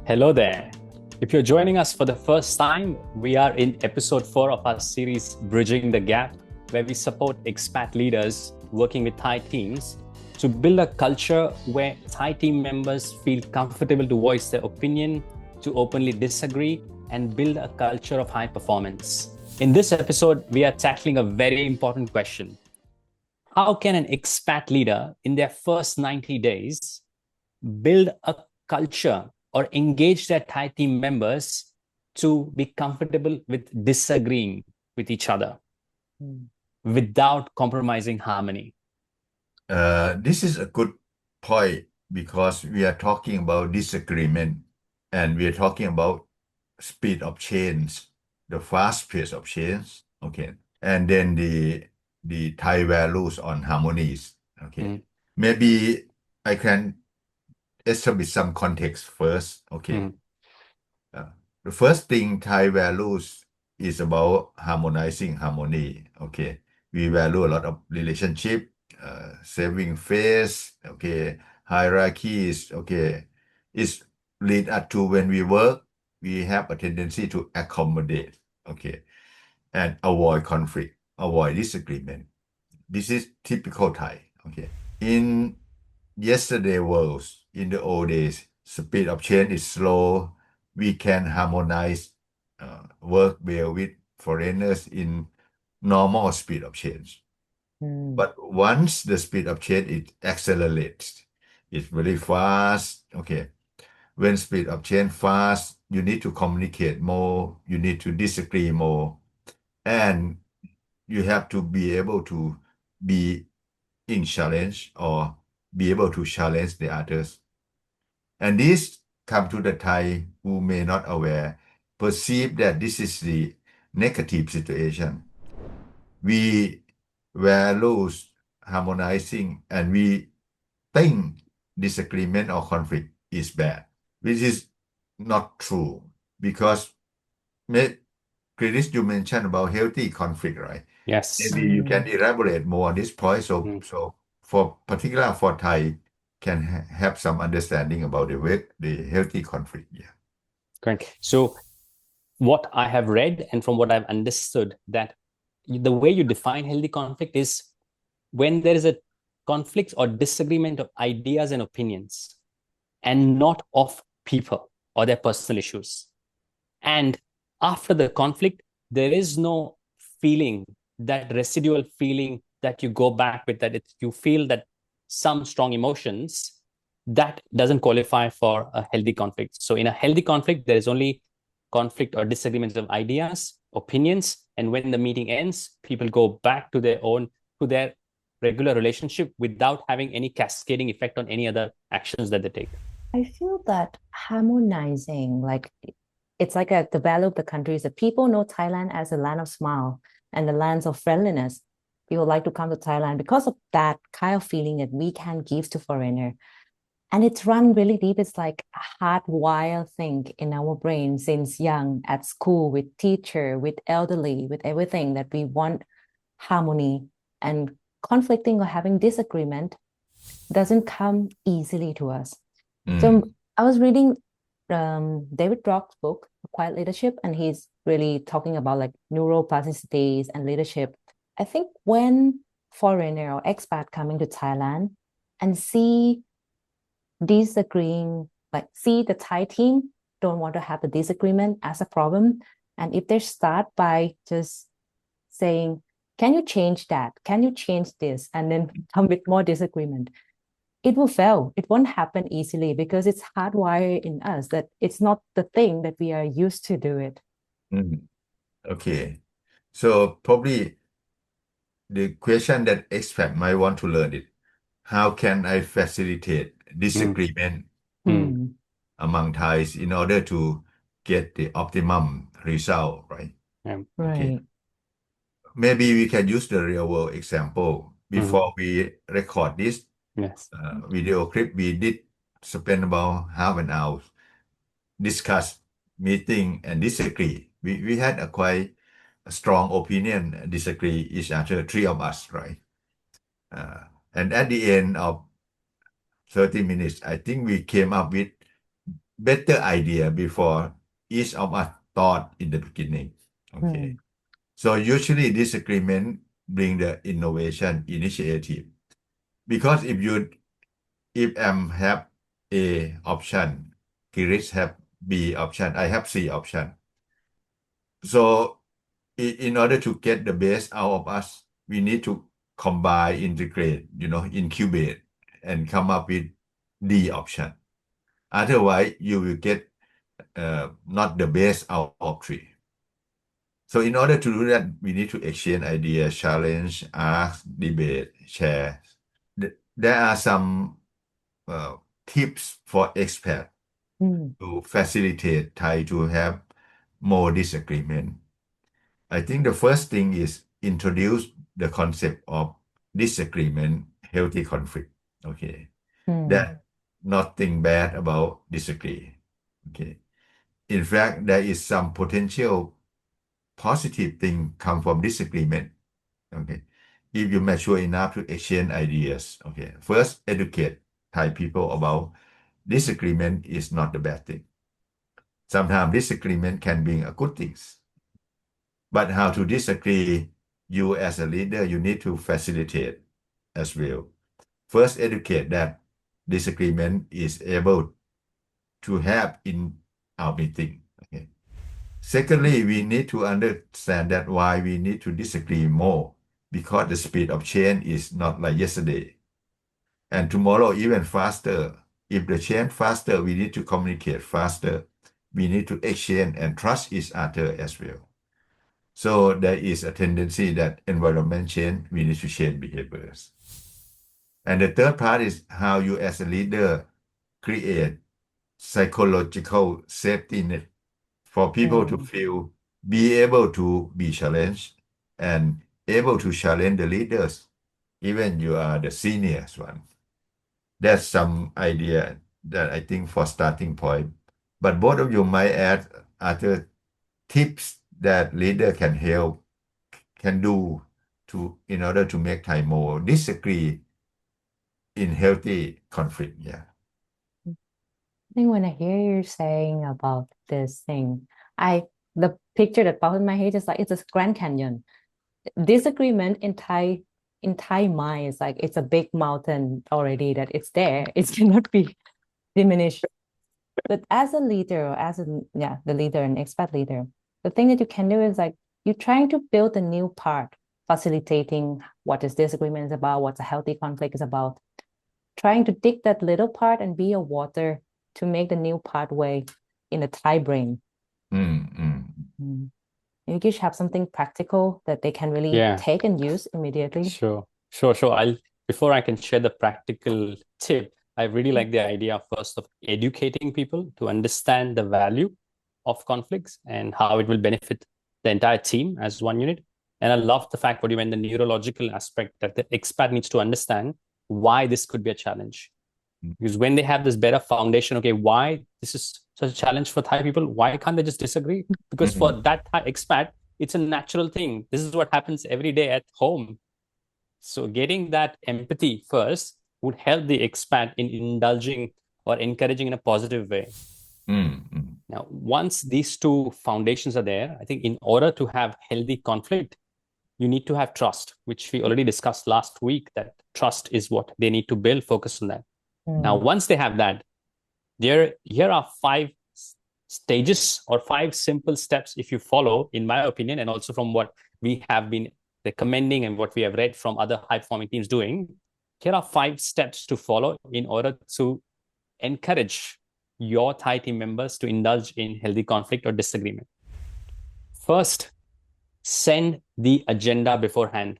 Hello there. If you're joining us for the first time, we are in episode 4 of our series Bridging the Gap, where we support expat leaders working with Thai teams to build a culture where Thai team members feel comfortable to voice their opinion, to openly disagree, and build a culture of high performance. In this episode, we are tackling a very important question. How can an expat leader in their first 90 days build a culture or engage their Thai team members to be comfortable with disagreeing with each other without compromising harmony? This is a good point because we are talking about disagreement and we are talking about speed of change, the fast pace of change, okay, and then the Thai values on harmonies, okay. Maybe I can establish some context first, okay. The first thing Thai values is about harmonizing harmony, okay. We value a lot of relationship, saving face, okay, hierarchies, okay. It's lead us to when we work, we have a tendency to accommodate, okay, and avoid conflict, avoid disagreement. This is typical Thai, okay. In yesterday world, in the old days, speed of change is slow. We can harmonize, work well with foreigners in normal speed of change. But once the speed of change it accelerates, it's very fast. Okay. When speed of change fast, you need to communicate more, you need to disagree more, and you have to be able to be in challenge or be able to challenge the others. And this come to the Thai who may not aware, perceive that this is the negative situation. We value harmonizing and we think disagreement or conflict is bad, which is not true because Chris, you mentioned about healthy conflict, right? Yes. Maybe you can elaborate more on this point. So for particular for Thai, can have some understanding about the healthy conflict. Yeah. Correct. So what I have read and from what I've understood, that the way you define healthy conflict is when there is a conflict or disagreement of ideas and opinions and not of people or their personal issues. And after the conflict, there is no feeling, that residual feeling that you go back with, that you feel that some strong emotions, that doesn't qualify for a healthy conflict. So in a healthy conflict, there is only conflict or disagreements of ideas, opinions, and when the meeting ends, people go back to their regular relationship without having any cascading effect on any other actions that they take. I feel that harmonizing, like it's like the value of the country is that people know Thailand as a land of smile and the lands of friendliness. People like to come to Thailand because of that kind of feeling that we can give to foreigner. And it's run really deep. It's like a hardwired thing in our brain since young, at school, with teacher, with elderly, with everything, that we want harmony, and conflicting or having disagreement doesn't come easily to us. So I was reading David Brock's book, Quiet Leadership, and he's really talking about like neuroplasticities and leadership. I think when foreigner or expat coming to Thailand and see disagreeing, like see the Thai team don't want to have a disagreement as a problem, and if they start by just saying, can you change that? Can you change this? And then come with more disagreement, it will fail. It won't happen easily because it's hardwired in us that it's not the thing that we are used to do it. Okay. So probably the question that expat might want to learn it, how can I facilitate disagreement among Thais in order to get the optimum result, right? Yeah. Okay. Right. Maybe we can use the real world example. Before we record this Yes. video clip, we did spend about half an hour discuss, meeting, and disagree. We had a quite strong opinion, disagree each other, three of us, right? And at the end of 30 minutes, I think we came up with better idea before each of us thought in the beginning. Okay. So usually disagreement bring the innovation initiative. Because if have A option, Chris have B option, I have C option. So in order to get the best out of us, we need to combine, integrate, incubate, and come up with D option. Otherwise, you will get not the best out of three. So in order to do that, we need to exchange ideas, challenge, ask, debate, share. There are some tips for expat to facilitate Thai to have more disagreement. I think the first thing is introduce the concept of disagreement, healthy conflict. Okay. That nothing bad about disagree. Okay. In fact, there is some potential positive thing come from disagreement. Okay. If you mature enough to exchange ideas. Okay. First, educate Thai people about disagreement is not a bad thing. Sometimes disagreement can be a good thing. But how to disagree, you as a leader, you need to facilitate as well. First, educate that disagreement is able to have in our meeting. Okay. Secondly, we need to understand that why we need to disagree more, because the speed of change is not like yesterday. And tomorrow even faster. If the change faster, we need to communicate faster. We need to exchange and trust each other as well. So there is a tendency that environment change, we need to change behaviors. And the third part is how you as a leader create psychological safety net for people to feel, be able to be challenged and able to challenge the leaders, even you are the seniors one. That's some idea that I think for starting point. But both of you might add other tips that leader can do in order to make Thai more disagree in healthy conflict. Yeah. I think when I hear you saying about this thing, the picture that popped in my head is like it's a Grand Canyon. Disagreement in Thai mind is like it's a big mountain already that it's there. It cannot be diminished. But as a leader, or the leader and expat leader, the thing that you can do is like you're trying to build a new part, facilitating what this disagreement is about, what a healthy conflict is about, trying to dig that little part and be a water to make the new pathway in the Thai brain. You just have something practical that they can really take and use immediately. Sure. Before I can share the practical tip, I really like the idea first of educating people to understand the value of conflicts and how it will benefit the entire team as one unit. And I love the fact what you meant, the neurological aspect, that the expat needs to understand why this could be a challenge. Because when they have this better foundation, okay, why this is such a challenge for Thai people, why can't they just disagree? Because for that Thai expat, it's a natural thing. This is what happens every day at home. So getting that empathy first would help the expat in indulging or encouraging in a positive way. Now, once these two foundations are there, I think in order to have healthy conflict, you need to have trust, which we already discussed last week, that trust is what they need to build, focus on that. Now, once they have that, here are 5 stages or 5 simple steps if you follow, in my opinion, and also from what we have been recommending and what we have read from other high-performing teams doing. Here are 5 steps to follow in order to encourage your Thai team members to indulge in healthy conflict or disagreement. First, send the agenda beforehand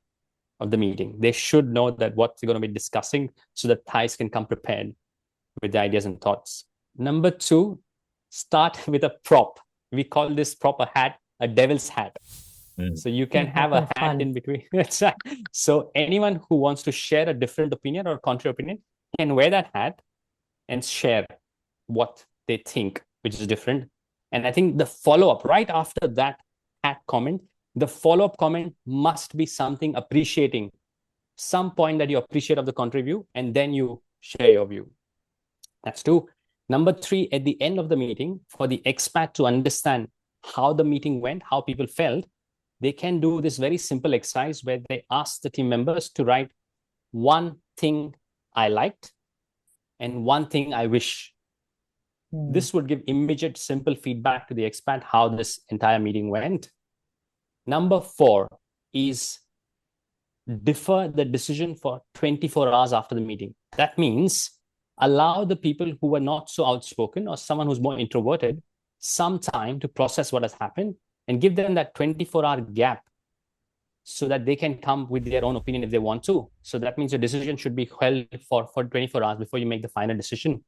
of the meeting. They should know that what we're going to be discussing so that Thais can come prepared with the ideas and thoughts. Number 2, start with a prop. We call this prop a hat, a devil's hat. So you can have a hat in between. So anyone who wants to share a different opinion or contrary opinion can wear that hat and share what they think, which is different. And I think the follow-up right after that hat comment, the follow-up comment must be something appreciating, some point that you appreciate of the contrary view, and then you share your view. That's 2. Number 3, at the end of the meeting, for the expat to understand how the meeting went, how people felt, they can do this very simple exercise where they ask the team members to write one thing I liked and one thing I wish. This would give immediate, simple feedback to the expat how this entire meeting went. Number 4 is defer the decision for 24 hours after the meeting. That means allow the people who were not so outspoken or someone who's more introverted some time to process what has happened and give them that 24-hour gap so that they can come with their own opinion if they want to. So that means your decision should be held for 24 hours before you make the final decision.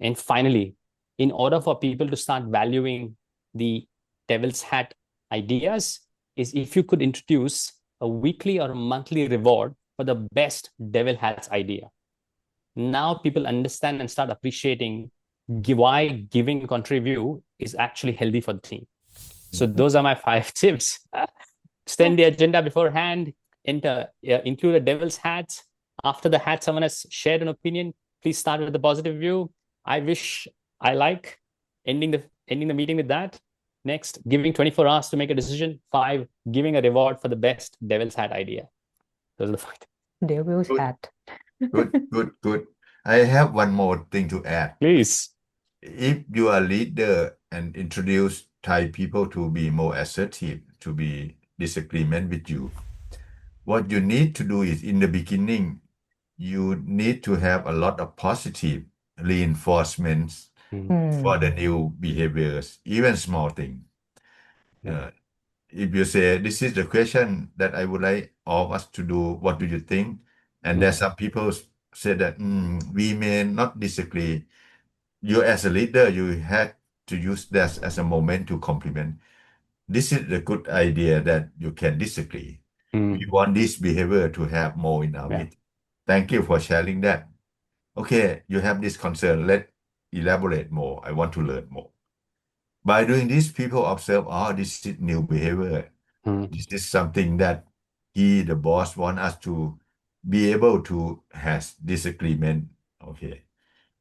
And finally, in order for people to start valuing the devil's hat ideas, is if you could introduce a weekly or a monthly reward for the best devil hats idea. Now people understand and start appreciating why giving contrary view is actually healthy for the team. So those are my 5 tips. Extend the agenda beforehand, include a devil's hat. After the hat, someone has shared an opinion. Please start with the positive view. I wish, I like, ending the meeting with that. Next, giving 24 hours to make a decision. 5, giving a reward for the best devil's hat idea. Those are the 5. Devil's hat. Good. I have one more thing to add. Please. If you are a leader and introduce Thai people to be more assertive, to be disagreement with you, what you need to do is in the beginning, you need to have a lot of positive reinforcements for the new behaviors, even small things. If you say, this is the question that I would like all of us to do, what do you think? And there's some people say that we may not disagree. You as a leader, you have to use that as a moment to compliment. This is the good idea that you can disagree. We want this behavior to have more in our meeting. Thank you for sharing that. Okay, you have this concern. Let's elaborate more. I want to learn more. By doing this, people observe, this is new behavior. This is something that the boss, want us to be able to have disagreement. Okay.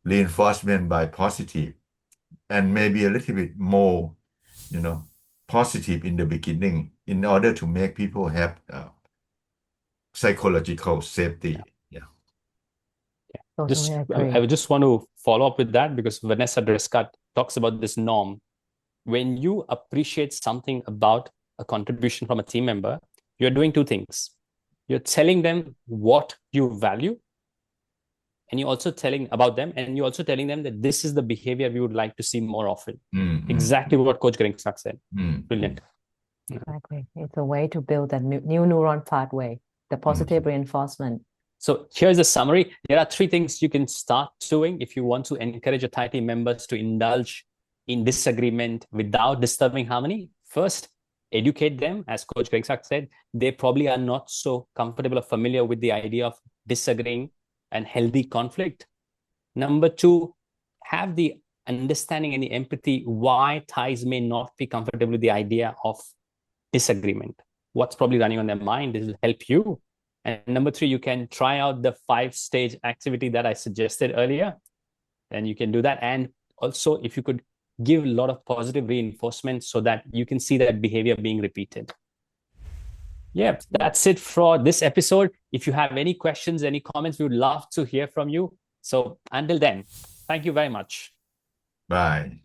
Reinforcement by positive and maybe a little bit more, positive in the beginning in order to make people have psychological safety. Totally I would just want to follow up with that because Vanessa Drescott talks about this norm. When you appreciate something about a contribution from a team member, you're doing 2 things. You're telling them what you value, and you're also telling about them, and you're also telling them that this is the behavior we would like to see more often. Exactly what Coach Kriengsak said. Brilliant. Exactly. It's a way to build that new neuron pathway, the positive reinforcement. So here's a summary. There are 3 things you can start doing if you want to encourage your Thai team members to indulge in disagreement without disturbing harmony. First, educate them. As Coach Kriengsak said, they probably are not so comfortable or familiar with the idea of disagreeing and healthy conflict. Number 2, have the understanding and the empathy why Thais may not be comfortable with the idea of disagreement. What's probably running on their mind. This will help you. And number 3, you can try out the 5-stage activity that I suggested earlier. And you can do that. And also, if you could give a lot of positive reinforcement so that you can see that behavior being repeated. Yeah, that's it for this episode. If you have any questions, any comments, we would love to hear from you. So until then, thank you very much. Bye.